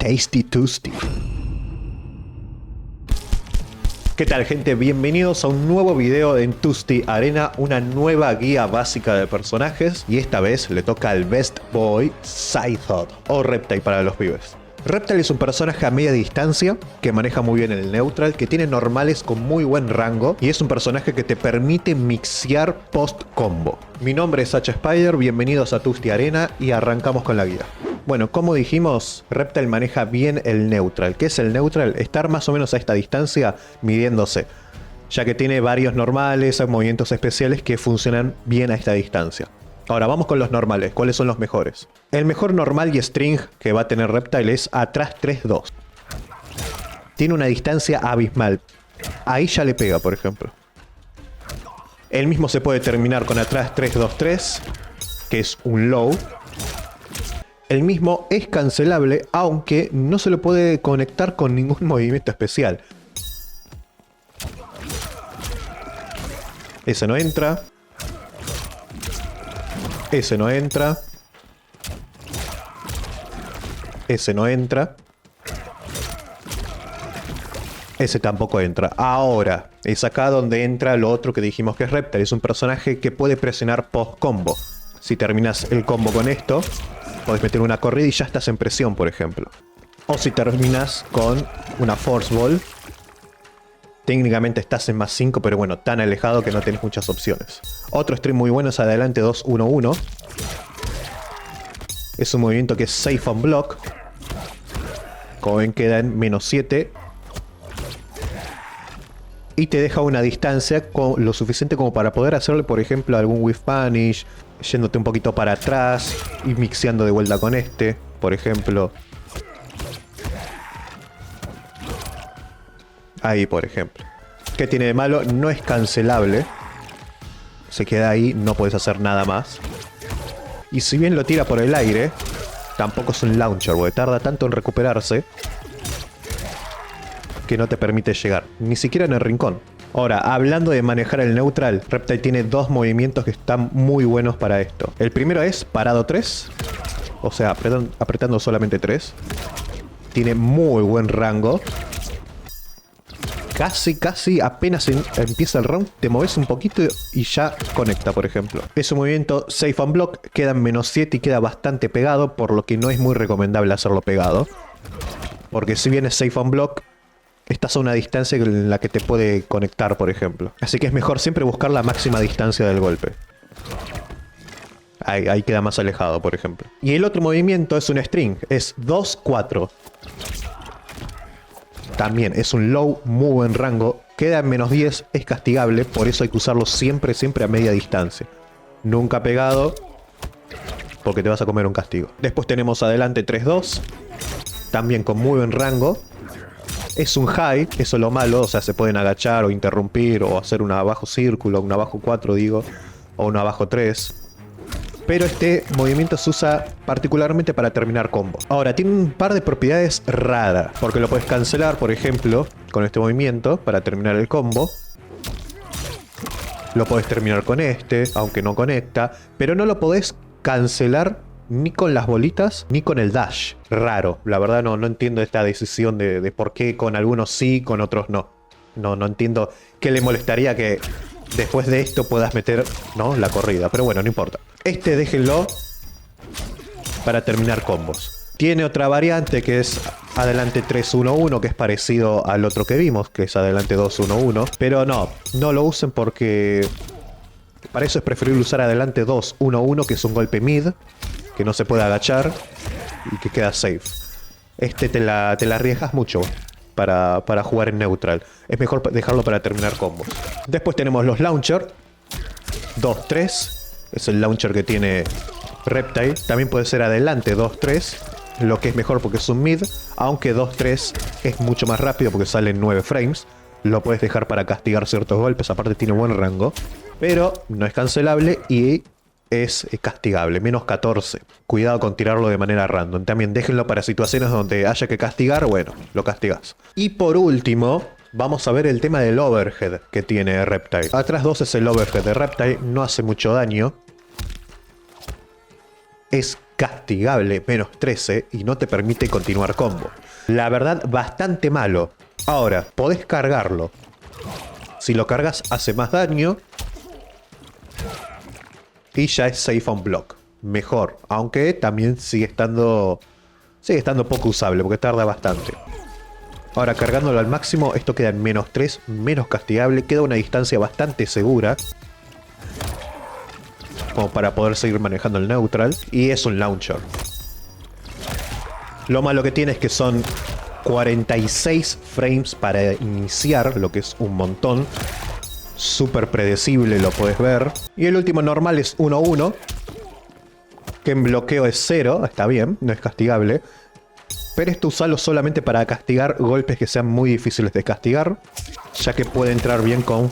Tasty Tuesday. ¿Qué tal, gente? Bienvenidos a un nuevo video en Tuesday Arena, una nueva guía básica de personajes, y esta vez le toca al Best Boy Scythe o Reptile para los pibes. Reptile es un personaje a media distancia que maneja muy bien el neutral, que tiene normales con muy buen rango y es un personaje que te permite mixear post combo. Mi nombre es H Spider, bienvenidos a Tuesday Arena y arrancamos con la guía. Bueno, como dijimos, Reptile maneja bien el neutral. ¿Qué es el neutral? Estar más o menos a esta distancia midiéndose, ya que tiene varios normales, movimientos especiales que funcionan bien a esta distancia. Ahora vamos con los normales. ¿Cuáles son los mejores? El mejor normal y string que va a tener Reptile es atrás 3-2. Tiene una distancia abismal. Ahí ya le pega, por ejemplo. El mismo se puede terminar con atrás 3-2-3, que es un low. El mismo es cancelable, aunque no se lo puede conectar con ningún movimiento especial. Ese no entra. Ese no entra. Ese no entra. Ese tampoco entra. Ahora, es acá donde entra lo otro que dijimos que es Reptile. Es un personaje que puede presionar post combo. Si terminas el combo con esto, podés meter una corrida y ya estás en presión, por ejemplo. O si terminas con una Force Ball, técnicamente estás en +5, pero bueno, tan alejado que no tenés muchas opciones. Otro stream muy bueno es adelante 2-1-1. Es un movimiento que es safe on block. Como ven, queda en -7. Y te deja una distancia lo suficiente como para poder hacerle, por ejemplo, algún Whiff Punish, yéndote un poquito para atrás y mixeando de vuelta con este, por ejemplo. Ahí, por ejemplo. ¿Qué tiene de malo? No es cancelable. Se queda ahí, no puedes hacer nada más. Y si bien lo tira por el aire, tampoco es un launcher, porque tarda tanto en recuperarse que no te permite llegar, ni siquiera en el rincón. Ahora, hablando de manejar el neutral, Reptile tiene dos movimientos que están muy buenos para esto. El primero es parado 3, o sea, apretando solamente 3. Tiene muy buen rango. Casi apenas empieza el round, te moves un poquito y ya conecta, por ejemplo. Es un movimiento safe on block, queda en -7 y queda bastante pegado, por lo que no es muy recomendable hacerlo pegado. Porque si bien es safe on block, estás a una distancia en la que te puede conectar, por ejemplo. Así que es mejor siempre buscar la máxima distancia del golpe. Ahí queda más alejado, por ejemplo. Y el otro movimiento es un string, es 2-4. También es un low, muy buen rango. Queda en -10, es castigable, por eso hay que usarlo siempre a media distancia. Nunca pegado, porque te vas a comer un castigo. Después tenemos adelante 3-2, también con muy buen rango. Es un high, eso es lo malo, o sea, se pueden agachar o interrumpir o hacer una abajo círculo, una abajo 4 digo, o una abajo 3. Pero este movimiento se usa particularmente para terminar combo. Ahora, tiene un par de propiedades raras, porque lo puedes cancelar, por ejemplo, con este movimiento para terminar el combo. Lo podés terminar con este, aunque no conecta, pero no lo podés cancelar ni con las bolitas, ni con el dash. Raro, la verdad no entiendo esta decisión de por qué con algunos sí, con otros no. No entiendo qué le molestaría que después de esto puedas meter, ¿no?, la corrida. Pero bueno, no importa. Este déjenlo para terminar combos. Tiene otra variante que es adelante 3-1-1, que es parecido al otro que vimos, que es adelante 2-1-1. Pero no lo usen porque para eso es preferible usar adelante 2-1-1, que es un golpe mid, que no se puede agachar y que queda safe. Este te la arriesgas mucho para jugar en neutral. Es mejor dejarlo para terminar combos. Después tenemos los launcher. 2-3. Es el launcher que tiene Reptile. También puede ser adelante 2-3. Lo que es mejor porque es un mid. Aunque 2-3 es mucho más rápido porque sale en 9 frames. Lo puedes dejar para castigar ciertos golpes. Aparte tiene buen rango. Pero no es cancelable y es castigable, -14. Cuidado con tirarlo de manera random. También déjenlo para situaciones donde haya que castigar, bueno, lo castigas. Y por último, vamos a ver el tema del overhead que tiene Reptile. Atrás 2 es el overhead de Reptile, no hace mucho daño. Es castigable menos 13 y no te permite continuar combo. La verdad, bastante malo. Ahora, podés cargarlo. Si lo cargas, hace más daño. Y ya es safe on block. Mejor, aunque también sigue estando poco usable porque tarda bastante. Ahora, cargándolo al máximo, esto queda en menos 3, menos castigable. Queda a una distancia bastante segura, como para poder seguir manejando el neutral. Y es un launcher. Lo malo que tiene es que son 46 frames para iniciar, lo que es un montón. Súper predecible, lo puedes ver. Y el último normal es 1-1, que en bloqueo es 0, está bien, no es castigable. Pero esto usalo solamente para castigar golpes que sean muy difíciles de castigar, ya que puede entrar bien con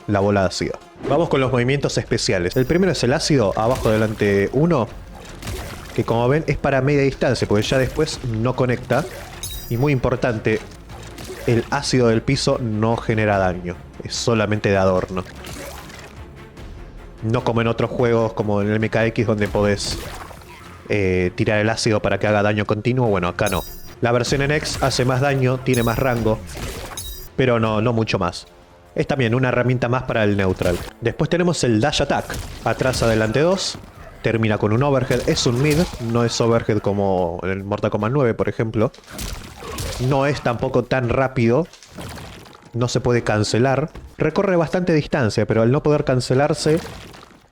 la bola de ácido. Vamos con los movimientos especiales. El primero es el ácido, abajo delante 1, que como ven es para media distancia, porque ya después no conecta. Y muy importante, el ácido del piso no genera daño, es solamente de adorno. No como en otros juegos como en el MKX donde podés tirar el ácido para que haga daño continuo. Bueno, acá no. La versión en X hace más daño, tiene más rango, pero no mucho más. Es también una herramienta más para el neutral. Después tenemos el Dash Attack. Atrás, adelante 2. Termina con un overhead. Es un mid, no es overhead como en el Mortal Kombat 9, por ejemplo. No es tampoco tan rápido. No se puede cancelar. Recorre bastante distancia, pero al no poder cancelarse,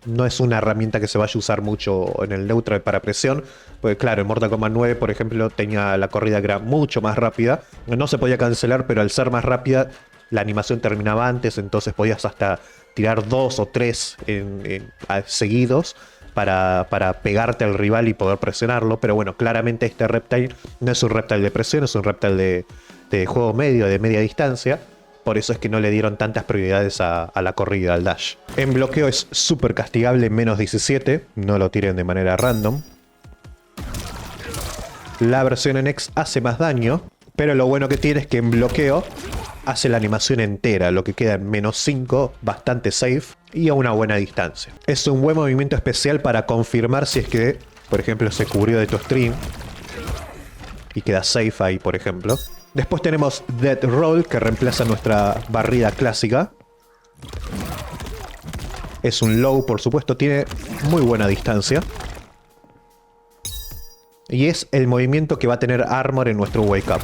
no es una herramienta que se vaya a usar mucho en el neutral para presión. Porque claro, en Mortal Kombat 9, por ejemplo, tenía la corrida que era mucho más rápida. No se podía cancelar, pero al ser más rápida, la animación terminaba antes. Entonces podías hasta tirar 2 o 3 seguidos para pegarte al rival y poder presionarlo. Pero bueno, claramente este Reptile no es un Reptile de presión, es un Reptile de juego medio, de media distancia. Por eso es que no le dieron tantas prioridades a la corrida, al dash. En bloqueo es súper castigable, menos 17. No lo tiren de manera random. La versión en X hace más daño, pero lo bueno que tiene es que en bloqueo hace la animación entera, lo que queda en menos 5, bastante safe y a una buena distancia. Es un buen movimiento especial para confirmar si es que, por ejemplo, se cubrió de tu stream y queda safe ahí, por ejemplo. Después tenemos Death Roll, que reemplaza nuestra barrida clásica. Es un low, por supuesto, tiene muy buena distancia. Y es el movimiento que va a tener Armor en nuestro Wake Up.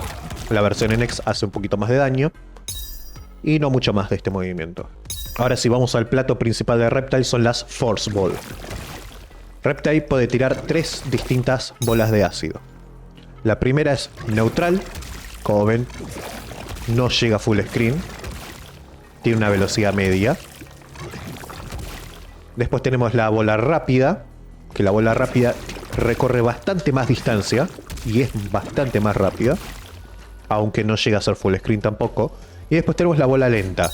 La versión en X hace un poquito más de daño. Y no mucho más de este movimiento. Ahora sí, vamos al plato principal de Reptile, son las Force Ball. Reptile puede tirar 3 distintas bolas de ácido. La primera es neutral. Como ven, no llega full screen. Tiene una velocidad media. Después tenemos la bola rápida, que la bola rápida recorre bastante más distancia y es bastante más rápida, aunque no llega a ser full screen tampoco. Y después tenemos la bola lenta.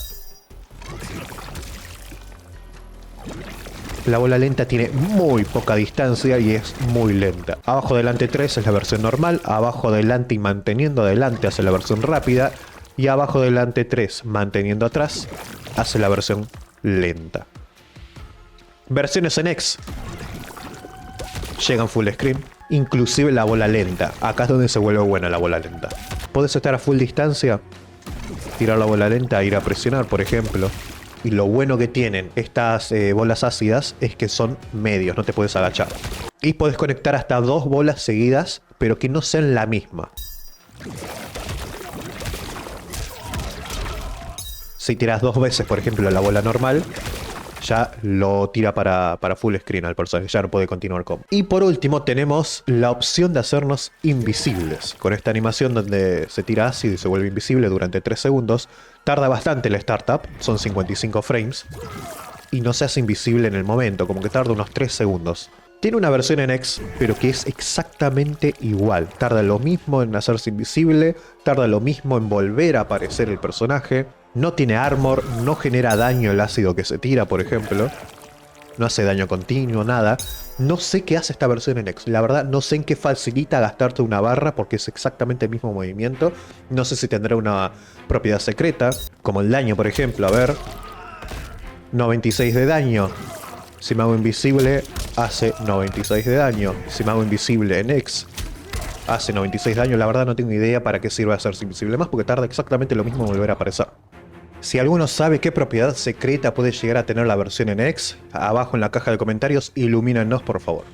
La bola lenta tiene muy poca distancia y es muy lenta. Abajo delante 3 es la versión normal, abajo delante y manteniendo adelante hace la versión rápida, y abajo delante 3 manteniendo atrás hace la versión lenta. Versiones en X llegan full screen, inclusive la bola lenta. Acá es donde se vuelve buena la bola lenta. Podés estar a full distancia, tirar la bola lenta e ir a presionar, por ejemplo. Y lo bueno que tienen estas bolas ácidas es que son medios, no te puedes agachar. Y puedes conectar hasta 2 bolas seguidas, pero que no sean la misma. Si tiras 2 veces, por ejemplo, la bola normal, ya lo tira para full screen al personaje, ya no puede continuar con. Y por último tenemos la opción de hacernos invisibles. Con esta animación donde se tira ácido y se vuelve invisible durante 3 segundos, tarda bastante la startup, son 55 frames, y no se hace invisible en el momento, como que tarda unos 3 segundos. Tiene una versión en X, pero que es exactamente igual. Tarda lo mismo en hacerse invisible, tarda lo mismo en volver a aparecer el personaje. No tiene armor, no genera daño el ácido que se tira, por ejemplo. No hace daño continuo, nada. No sé qué hace esta versión en X. La verdad, no sé en qué facilita gastarte una barra, porque es exactamente el mismo movimiento. No sé si tendrá una propiedad secreta, como el daño, por ejemplo. A ver. 96 de daño. Si me hago invisible, hace 96 de daño. Si me hago invisible en X, hace 96 de daño. La verdad no tengo idea para qué sirve hacerse invisible más, porque tarda exactamente lo mismo en volver a aparecer. Si alguno sabe qué propiedad secreta puede llegar a tener la versión en X, abajo en la caja de comentarios ilumínanos por favor.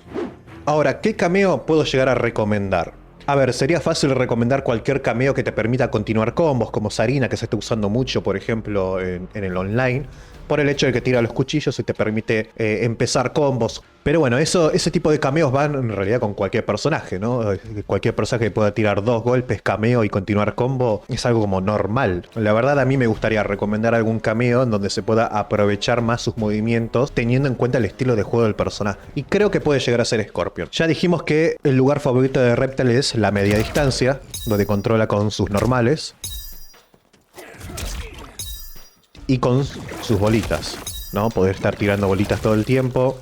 Ahora, ¿qué cameo puedo llegar a recomendar? A ver, sería fácil recomendar cualquier cameo que te permita continuar combos, como Zarina, que se está usando mucho, por ejemplo, en el online, por el hecho de que tira los cuchillos y te permite empezar combos. Pero bueno, ese tipo de cameos van en realidad con cualquier personaje, ¿no? Cualquier personaje que pueda tirar 2 golpes, cameo y continuar combo es algo como normal. La verdad, a mí me gustaría recomendar algún cameo en donde se pueda aprovechar más sus movimientos teniendo en cuenta el estilo de juego del personaje. Y creo que puede llegar a ser Scorpion. Ya dijimos que el lugar favorito de Reptile es la media distancia, donde controla con sus normales y con sus bolitas, ¿no? Poder estar tirando bolitas todo el tiempo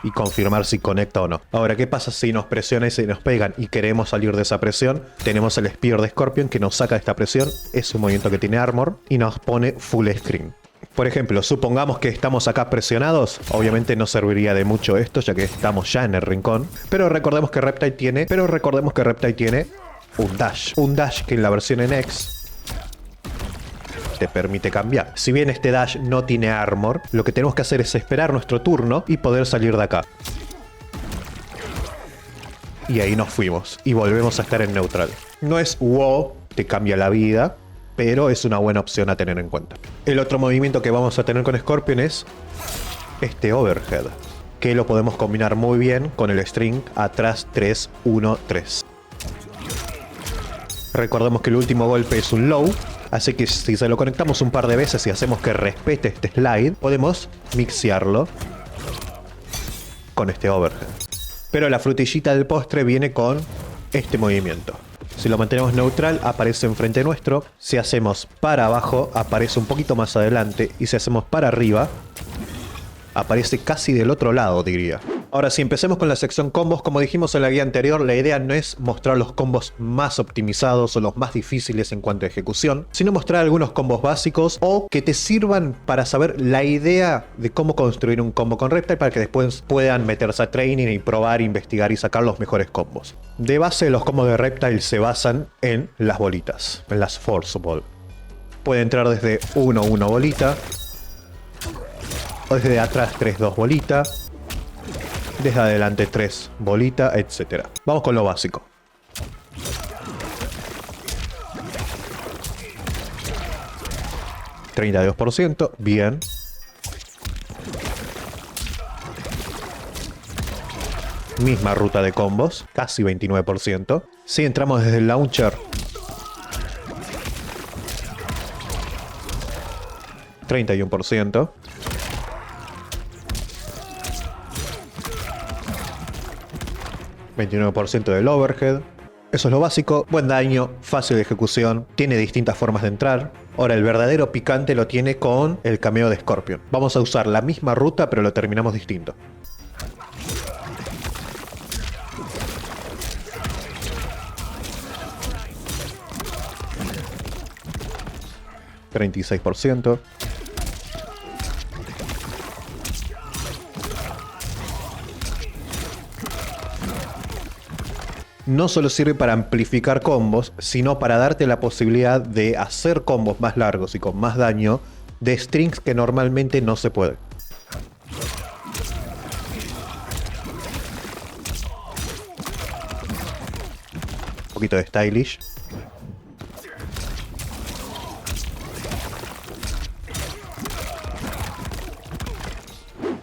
y confirmar si conecta o no. Ahora, ¿qué pasa si nos presiona y se nos pegan y queremos salir de esa presión? Tenemos el Spear de Scorpion que nos saca de esta presión. Es un movimiento que tiene armor y nos pone full screen. Por ejemplo, supongamos que estamos acá presionados. Obviamente no serviría de mucho esto, ya que estamos ya en el rincón. Pero recordemos que Reptile tiene un dash. Un dash que en la versión en X te permite cambiar. Si bien este dash no tiene armor, lo que tenemos que hacer es esperar nuestro turno y poder salir de acá. Y ahí nos fuimos. Y volvemos a estar en neutral. No es wow, te cambia la vida, pero es una buena opción a tener en cuenta. El otro movimiento que vamos a tener con Scorpion es este overhead, que lo podemos combinar muy bien con el string atrás 3, 1, 3. Recordemos que el último golpe es un low, así que si se lo conectamos un par de veces y hacemos que respete este slide, podemos mixearlo con este overhead. Pero la frutillita del postre viene con este movimiento. Si lo mantenemos neutral, aparece enfrente nuestro. Si hacemos para abajo, aparece un poquito más adelante. Y si hacemos para arriba, aparece casi del otro lado, diría. Ahora, si empecemos con la sección combos, como dijimos en la guía anterior, la idea no es mostrar los combos más optimizados o los más difíciles en cuanto a ejecución, sino mostrar algunos combos básicos o que te sirvan para saber la idea de cómo construir un combo con Reptile para que después puedan meterse a training y probar, investigar y sacar los mejores combos. De base, los combos de Reptile se basan en las bolitas, en las Force Ball. Puede entrar desde 1-1 bolita, o desde atrás 3-2 bolita, desde adelante 3 bolita, etc. Vamos con lo básico. $32%, bien. Misma ruta de combos, casi 29%. Si entramos desde el launcher, 31%. $29% del overhead. Eso es lo básico. Buen daño, fácil de ejecución, tiene distintas formas de entrar. Ahora, el verdadero picante lo tiene con el cameo de Scorpion. Vamos a usar la misma ruta, pero lo terminamos distinto. $36%. No solo sirve para amplificar combos, sino para darte la posibilidad de hacer combos más largos y con más daño de strings que normalmente no se pueden. Un poquito de stylish.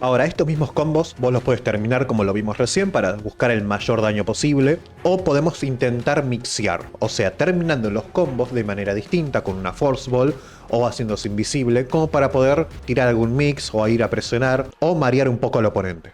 Ahora, estos mismos combos vos los puedes terminar como lo vimos recién para buscar el mayor daño posible, o podemos intentar mixear, o sea, terminando los combos de manera distinta con una Force Ball o haciéndose invisible, como para poder tirar algún mix o ir a presionar o marear un poco al oponente.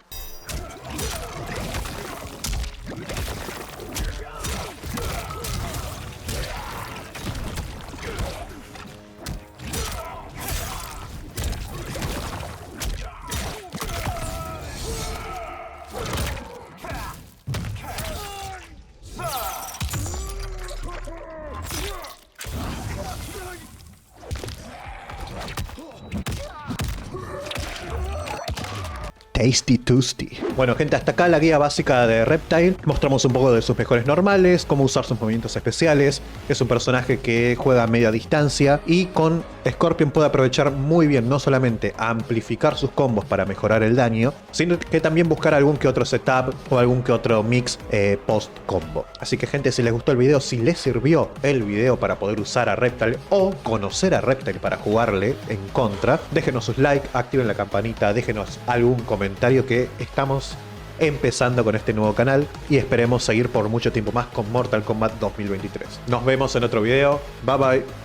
Tasty Toasty. Bueno, gente, hasta acá la guía básica de Reptile. Mostramos un poco de sus mejores normales, cómo usar sus movimientos especiales. Es un personaje que juega a media distancia y con Scorpion puede aprovechar muy bien no solamente a amplificar sus combos para mejorar el daño, sino que también buscar algún que otro setup o algún que otro mix post combo. Así que, gente, si les gustó el video, si les sirvió el video para poder usar a Reptile o conocer a Reptile para jugarle en contra, déjenos sus likes, activen la campanita, déjenos algún comentario, que estamos empezando con este nuevo canal y esperemos seguir por mucho tiempo más con Mortal Kombat 2023. Nos vemos en otro video. Bye bye.